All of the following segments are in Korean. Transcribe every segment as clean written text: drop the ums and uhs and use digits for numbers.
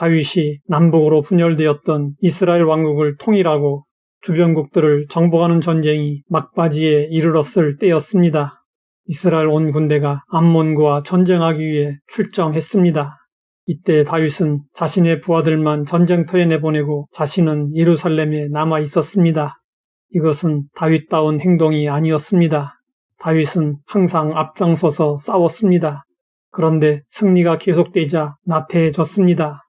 다윗이 남북으로 분열되었던 이스라엘 왕국을 통일하고 주변국들을 정복하는 전쟁이 막바지에 이르렀을 때였습니다. 이스라엘 온 군대가 암몬과 전쟁하기 위해 출정했습니다. 이때 다윗은 자신의 부하들만 전쟁터에 내보내고 자신은 예루살렘에 남아 있었습니다. 이것은 다윗다운 행동이 아니었습니다. 다윗은 항상 앞장서서 싸웠습니다. 그런데 승리가 계속되자 나태해졌습니다.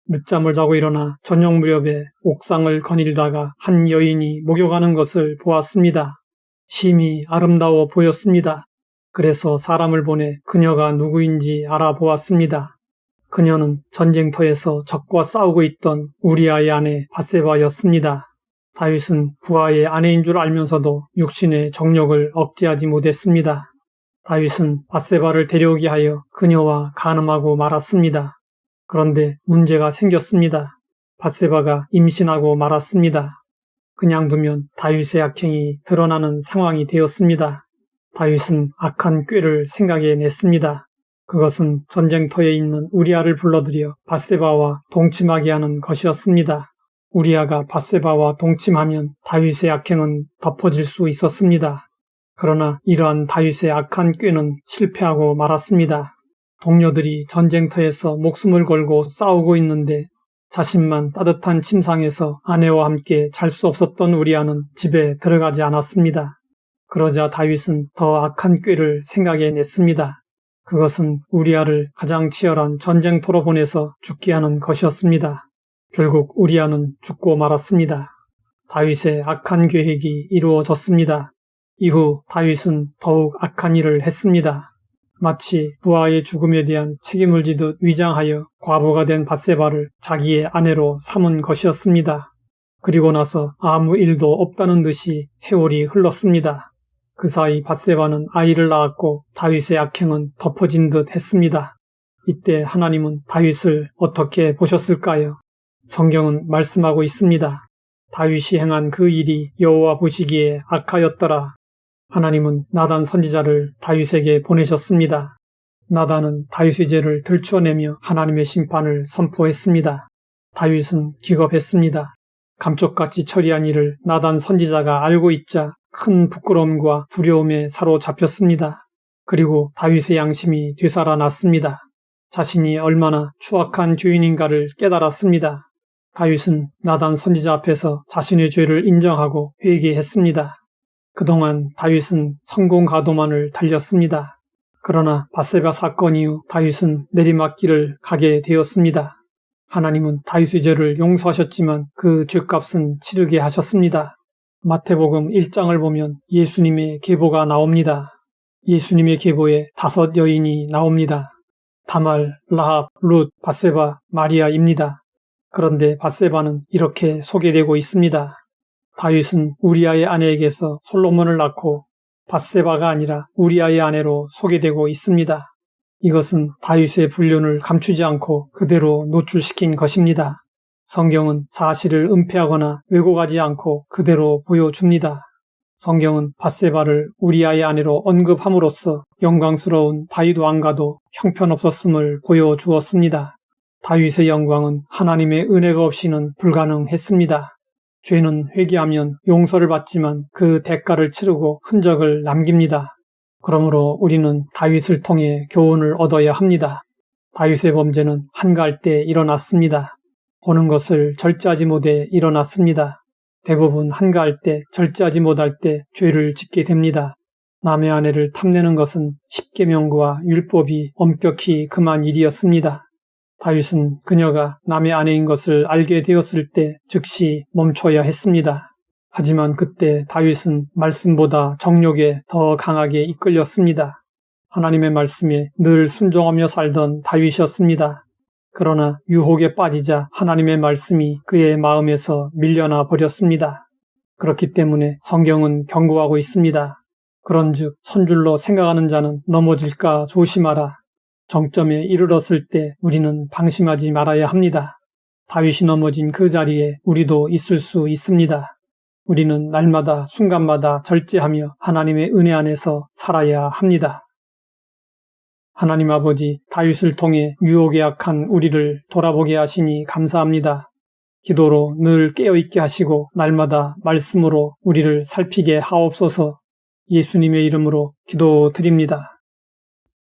늦잠을 자고 일어나 저녁 무렵에 옥상을 거닐다가 한 여인이 목욕하는 것을 보았습니다. 심히 아름다워 보였습니다. 그래서 사람을 보내 그녀가 누구인지 알아보았습니다. 그녀는 전쟁터에서 적과 싸우고 있던 우리아의 아내 밧세바였습니다. 다윗은 부하의 아내인 줄 알면서도 육신의 정욕을 억제하지 못했습니다. 다윗은 밧세바를 데려오게 하여 그녀와 간음하고 말았습니다. 그런데 문제가 생겼습니다. 밧세바가 임신하고 말았습니다. 그냥 두면 다윗의 악행이 드러나는 상황이 되었습니다. 다윗은 악한 꾀를 생각해냈습니다. 그것은 전쟁터에 있는 우리아를 불러들여 밧세바와 동침하게 하는 것이었습니다. 우리아가 밧세바와 동침하면 다윗의 악행은 덮어질 수 있었습니다. 그러나 이러한 다윗의 악한 꾀는 실패하고 말았습니다. 동료들이 전쟁터에서 목숨을 걸고 싸우고 있는데 자신만 따뜻한 침상에서 아내와 함께 잘 수 없었던 우리아는 집에 들어가지 않았습니다. 그러자 다윗은 더 악한 꾀를 생각해냈습니다. 그것은 우리아를 가장 치열한 전쟁터로 보내서 죽게 하는 것이었습니다. 결국 우리아는 죽고 말았습니다. 다윗의 악한 계획이 이루어졌습니다. 이후 다윗은 더욱 악한 일을 했습니다. 마치 부하의 죽음에 대한 책임을 지듯 위장하여 과부가 된 밧세바를 자기의 아내로 삼은 것이었습니다. 그리고 나서 아무 일도 없다는 듯이 세월이 흘렀습니다. 그 사이 밧세바는 아이를 낳았고 다윗의 악행은 덮어진 듯 했습니다. 이때 하나님은 다윗을 어떻게 보셨을까요? 성경은 말씀하고 있습니다. 다윗이 행한 그 일이 여호와 보시기에 악하였더라. 하나님은 나단 선지자를 다윗에게 보내셨습니다. 나단은 다윗의 죄를 들추어내며 하나님의 심판을 선포했습니다. 다윗은 기겁했습니다. 감쪽같이 처리한 일을 나단 선지자가 알고 있자 큰 부끄러움과 두려움에 사로잡혔습니다. 그리고 다윗의 양심이 되살아났습니다. 자신이 얼마나 추악한 죄인인가를 깨달았습니다. 다윗은 나단 선지자 앞에서 자신의 죄를 인정하고 회개했습니다. 그동안 다윗은 성공 가도만을 달렸습니다. 그러나 밧세바 사건 이후 다윗은 내리막길을 가게 되었습니다. 하나님은 다윗의 죄를 용서하셨지만 그 죄값은 치르게 하셨습니다. 마태복음 1장을 보면 예수님의 계보가 나옵니다. 예수님의 계보에 5 여인이 나옵니다. 다말, 라합, 룻, 밧세바, 마리아입니다. 그런데 밧세바는 이렇게 소개되고 있습니다. 다윗은 우리아의 아내에게서 솔로몬을 낳고 밧세바가 아니라 우리아의 아내로 소개되고 있습니다. 이것은 다윗의 불륜을 감추지 않고 그대로 노출시킨 것입니다. 성경은 사실을 은폐하거나 왜곡하지 않고 그대로 보여줍니다. 성경은 밧세바를 우리아의 아내로 언급함으로써 영광스러운 다윗 왕과도 형편없었음을 보여주었습니다. 다윗의 영광은 하나님의 은혜가 없이는 불가능했습니다. 죄는 회개하면 용서를 받지만 그 대가를 치르고 흔적을 남깁니다. 그러므로 우리는 다윗을 통해 교훈을 얻어야 합니다. 다윗의 범죄는 한가할 때 일어났습니다. 보는 것을 절제하지 못해 일어났습니다. 대부분 한가할 때, 절제하지 못할 때 죄를 짓게 됩니다. 남의 아내를 탐내는 것은 십계명과 율법이 엄격히 금한 일이었습니다. 다윗은 그녀가 남의 아내인 것을 알게 되었을 때 즉시 멈춰야 했습니다. 하지만 그때 다윗은 말씀보다 정욕에 더 강하게 이끌렸습니다. 하나님의 말씀에 늘 순종하며 살던 다윗이었습니다. 그러나 유혹에 빠지자 하나님의 말씀이 그의 마음에서 밀려나 버렸습니다. 그렇기 때문에 성경은 경고하고 있습니다. 그런즉 선줄로 생각하는 자는 넘어질까 조심하라. 정점에 이르렀을 때 우리는 방심하지 말아야 합니다. 다윗이 넘어진 그 자리에 우리도 있을 수 있습니다. 우리는 날마다 순간마다 절제하며 하나님의 은혜 안에서 살아야 합니다. 하나님 아버지, 다윗을 통해 유혹에 약한 우리를 돌아보게 하시니 감사합니다. 기도로 늘 깨어있게 하시고 날마다 말씀으로 우리를 살피게 하옵소서. 예수님의 이름으로 기도드립니다.